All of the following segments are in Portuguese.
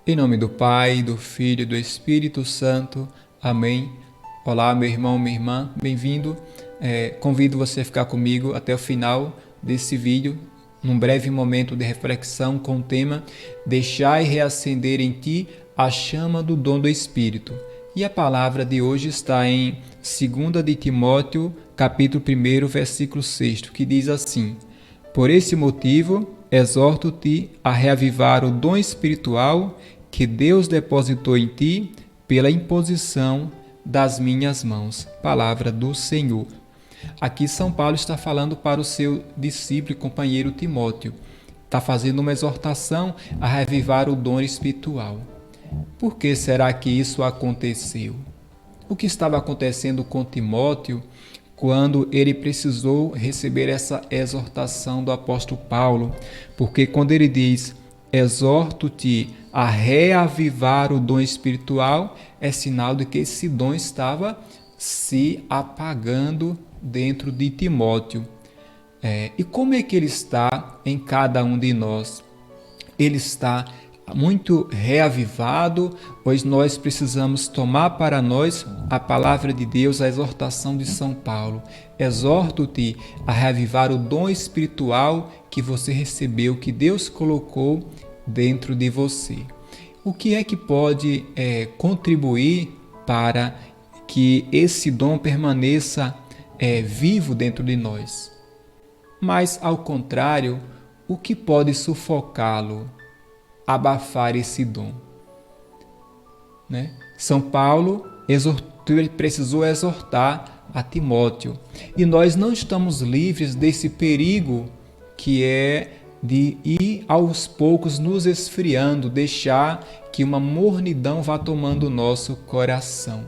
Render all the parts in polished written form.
Em nome do Pai, do Filho e do Espírito Santo. Amém. Olá, meu irmão, minha irmã, bem-vindo. Convido você a ficar comigo até o final desse vídeo, num breve momento de reflexão com o tema Deixai reacender em ti a chama do dom do Espírito. E a palavra de hoje está em 2 de Timóteo, capítulo 1, versículo 6, que diz assim: Por esse motivo, exorto-te a reavivar o dom espiritual que Deus depositou em ti pela imposição das minhas mãos. Palavra do Senhor. Aqui São Paulo está falando para o seu discípulo e companheiro Timóteo. Está fazendo uma exortação a reavivar o dom espiritual. Por que será que isso aconteceu? O que estava acontecendo com Timóteo quando ele precisou receber essa exortação do apóstolo Paulo? Porque quando ele diz, exorto-te a reavivar o dom espiritual, é sinal de que esse dom estava se apagando dentro de Timóteo. E como é que ele está em cada um de nós? Ele está muito reavivado, pois nós precisamos tomar para nós a palavra de Deus, a exortação de São Paulo. Exorto-te a reavivar o dom espiritual que você recebeu, que Deus colocou dentro de você. O que é que pode contribuir para que esse dom permaneça vivo dentro de nós? Mas, ao contrário, o que pode sufocá-lo? Abafar esse dom, né? São Paulo precisou exortar a Timóteo, e nós não estamos livres desse perigo que é de ir aos poucos nos esfriando, deixar que uma mornidão vá tomando o nosso coração.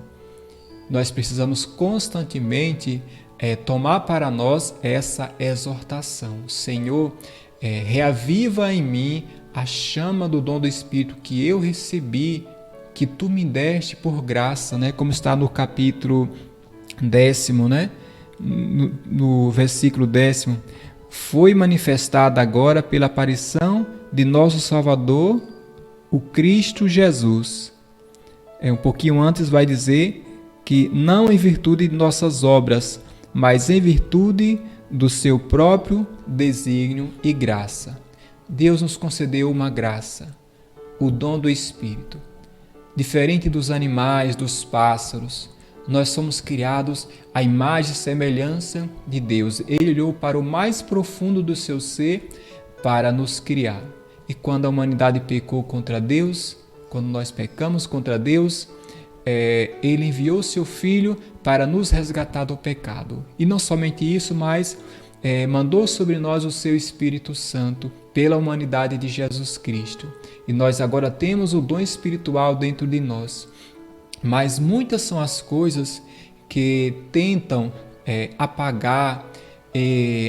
Nós precisamos constantemente tomar para nós essa exortação. Senhor, reaviva em mim a chama do dom do Espírito que eu recebi, que tu me deste por graça, né? Como está no capítulo 10º, né? No versículo 10º, foi manifestada agora pela aparição de nosso Salvador, o Cristo Jesus. Um pouquinho antes vai dizer que não em virtude de nossas obras, mas em virtude do seu próprio desígnio e graça. Deus nos concedeu uma graça, o dom do Espírito. Diferente dos animais, dos pássaros, nós somos criados à imagem e semelhança de Deus. Ele olhou para o mais profundo do seu ser para nos criar. E quando a humanidade pecou contra Deus, quando nós pecamos contra Deus, Ele enviou seu Filho para nos resgatar do pecado. E não somente isso, mas mandou sobre nós o seu Espírito Santo pela humanidade de Jesus Cristo. E nós agora temos o dom espiritual dentro de nós. Mas muitas são as coisas que tentam apagar,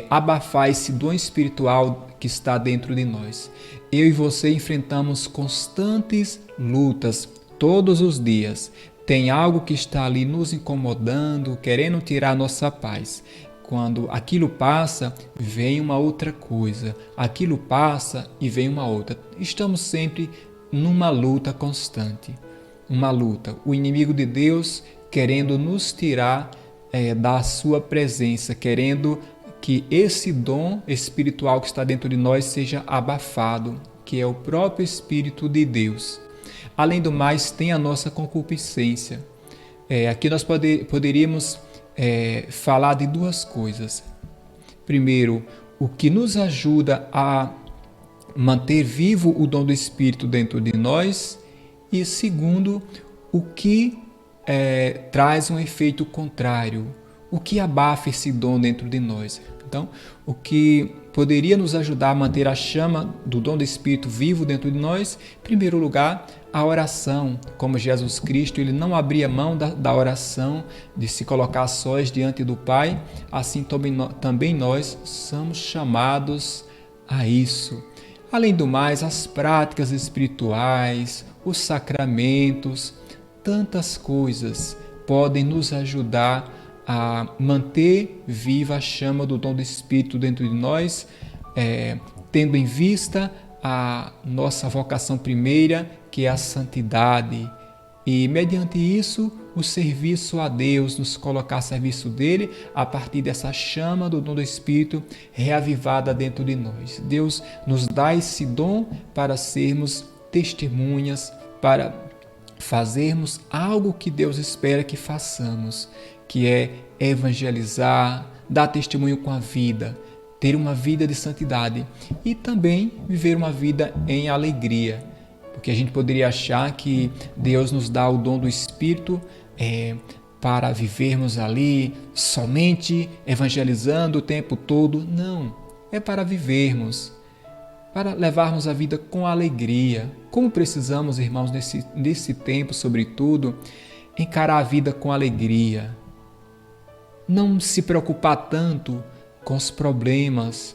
abafar esse dom espiritual que está dentro de nós. Eu e você enfrentamos constantes lutas todos os dias. Tem algo que está ali nos incomodando, querendo tirar nossa paz. Quando aquilo passa, vem uma outra coisa. Aquilo passa e vem uma outra. Estamos sempre numa luta constante. Uma luta. O inimigo de Deus querendo nos tirar da sua presença, querendo que esse dom espiritual que está dentro de nós seja abafado, que é o próprio Espírito de Deus. Além do mais, tem a nossa concupiscência. Aqui nós poderíamos falar de duas coisas. Primeiro, o que nos ajuda a manter vivo o dom do Espírito dentro de nós, e segundo, o que traz um efeito contrário, o que abafa esse dom dentro de nós. Então, o que poderia nos ajudar a manter a chama do dom do Espírito vivo dentro de nós, em primeiro lugar, a oração. Como Jesus Cristo, ele não abria mão da oração, de se colocar a sós diante do Pai, assim também nós somos chamados a isso. Além do mais, as práticas espirituais, os sacramentos, tantas coisas podem nos ajudar a manter viva a chama do dom do Espírito dentro de nós, tendo em vista a nossa vocação primeira, que é a santidade. E, mediante isso, o serviço a Deus, nos colocar a serviço dele, a partir dessa chama do dom do Espírito reavivada dentro de nós. Deus nos dá esse dom para sermos testemunhas, para fazermos algo que Deus espera que façamos, que é evangelizar, dar testemunho com a vida, ter uma vida de santidade e também viver uma vida em alegria. Porque a gente poderia achar que Deus nos dá o dom do Espírito para vivermos ali somente evangelizando o tempo todo. Não, é para vivermos, para levarmos a vida com alegria. Como precisamos, irmãos, nesse tempo, sobretudo, encarar a vida com alegria. Não se preocupar tanto com os problemas.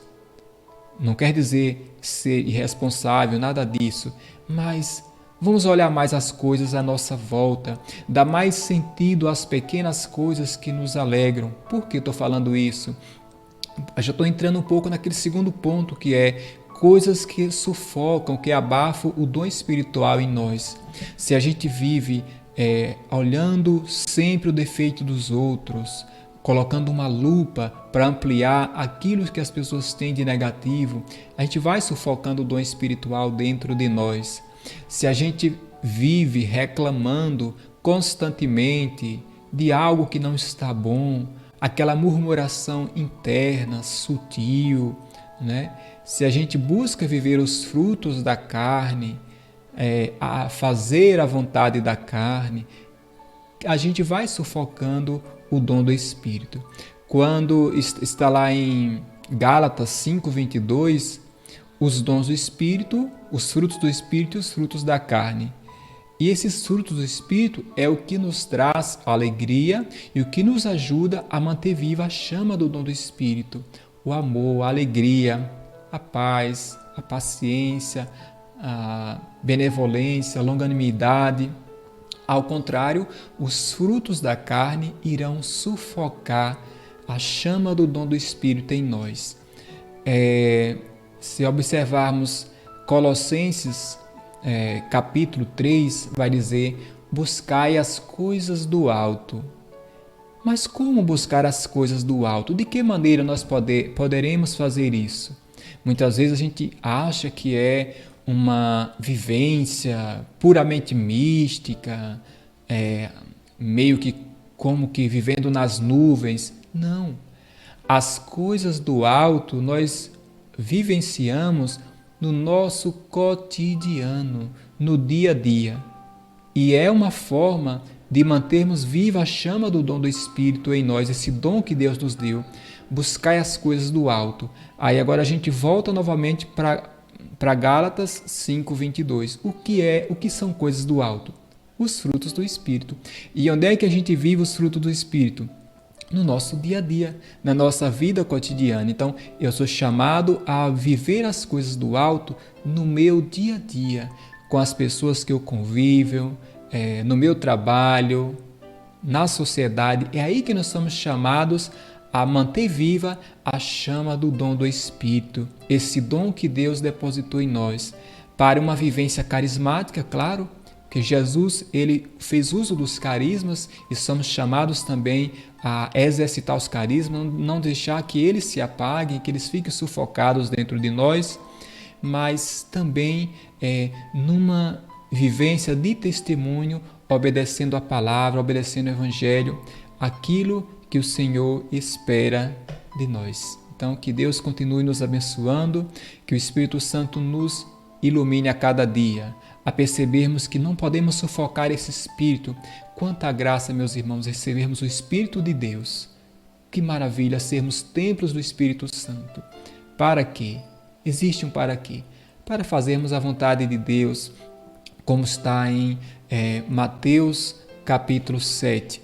Não quer dizer ser irresponsável, nada disso, mas vamos olhar mais as coisas à nossa volta, dar mais sentido às pequenas coisas que nos alegram. Por que estou falando isso? Eu já estou entrando um pouco naquele segundo ponto, que é coisas que sufocam, que abafam o dom espiritual em nós. Se a gente vive olhando sempre o defeito dos outros, colocando uma lupa para ampliar aquilo que as pessoas têm de negativo, a gente vai sufocando o dom espiritual dentro de nós. Se a gente vive reclamando constantemente de algo que não está bom, aquela murmuração interna, sutil, né? Se a gente busca viver os frutos da carne, a fazer a vontade da carne, a gente vai sufocando o dom do Espírito. Quando está lá em Gálatas 5:22, os dons do Espírito, os frutos do Espírito e os frutos da carne. E esses frutos do Espírito é o que nos traz alegria e o que nos ajuda a manter viva a chama do dom do Espírito. O amor, a alegria, a paz, a paciência, a benevolência, a longanimidade. Ao contrário, os frutos da carne irão sufocar a chama do dom do Espírito em nós. Se observarmos Colossenses, capítulo 3, vai dizer: buscai as coisas do alto. Mas como buscar as coisas do alto? De que maneira nós poderemos fazer isso? Muitas vezes a gente acha que é uma vivência puramente mística, meio que como que vivendo nas nuvens. Não. As coisas do alto nós vivenciamos no nosso cotidiano, no dia a dia. E é uma forma de mantermos viva a chama do dom do Espírito em nós, esse dom que Deus nos deu. Buscai as coisas do alto. Aí agora a gente volta novamente para Gálatas 5:22. O que são coisas do alto? Os frutos do Espírito. E onde é que a gente vive os frutos do Espírito? No nosso dia a dia, na nossa vida cotidiana. Então, eu sou chamado a viver as coisas do alto no meu dia a dia, com as pessoas que eu convivo, no meu trabalho, na sociedade. É aí que nós somos chamados a manter viva a chama do dom do Espírito, esse dom que Deus depositou em nós, para uma vivência carismática, claro, que Jesus ele fez uso dos carismas e somos chamados também a exercitar os carismas, não deixar que eles se apaguem, que eles fiquem sufocados dentro de nós, mas também numa vivência de testemunho, obedecendo a palavra, obedecendo o Evangelho, aquilo que o Senhor espera de nós. Então, que Deus continue nos abençoando, que o Espírito Santo nos ilumine a cada dia, a percebermos que não podemos sufocar esse Espírito. Quanta graça, meus irmãos, recebermos o Espírito de Deus. Que maravilha sermos templos do Espírito Santo. Para quê? Existe um para quê? Para fazermos a vontade de Deus, como está em Mateus capítulo 7.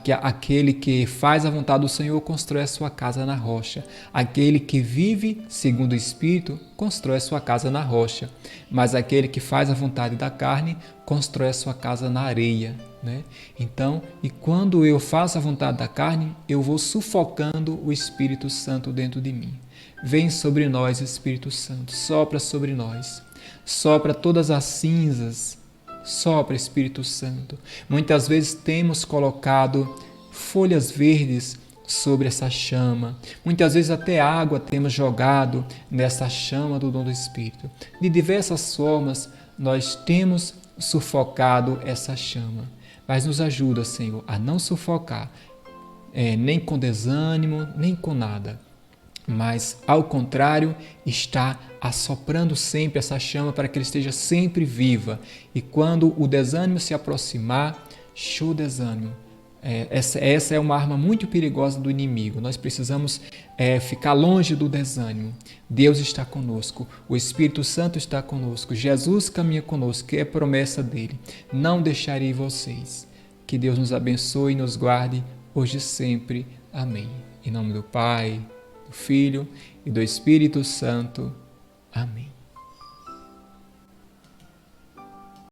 Que aquele que faz a vontade do Senhor constrói a sua casa na rocha. Aquele que vive segundo o Espírito constrói a sua casa na rocha. Mas aquele que faz a vontade da carne constrói a sua casa na areia, né? Então, e quando eu faço a vontade da carne, eu vou sufocando o Espírito Santo dentro de mim. Vem sobre nós, Espírito Santo, sopra sobre nós, sopra todas as cinzas, sopra, Espírito Santo. Muitas vezes temos colocado folhas verdes sobre essa chama. Muitas vezes até água temos jogado nessa chama do dom do Espírito. De diversas formas nós temos sufocado essa chama. Mas nos ajuda, Senhor, a não sufocar, nem com desânimo, nem com nada. Mas, ao contrário, está assoprando sempre essa chama para que ele esteja sempre viva. E quando o desânimo se aproximar, show desânimo. Essa é uma arma muito perigosa do inimigo. Nós precisamos ficar longe do desânimo. Deus está conosco, o Espírito Santo está conosco, Jesus caminha conosco, que é promessa dele. Não deixarei vocês. Que Deus nos abençoe e nos guarde hoje e sempre. Amém. Em nome do Pai, do Filho e do Espírito Santo. Amém.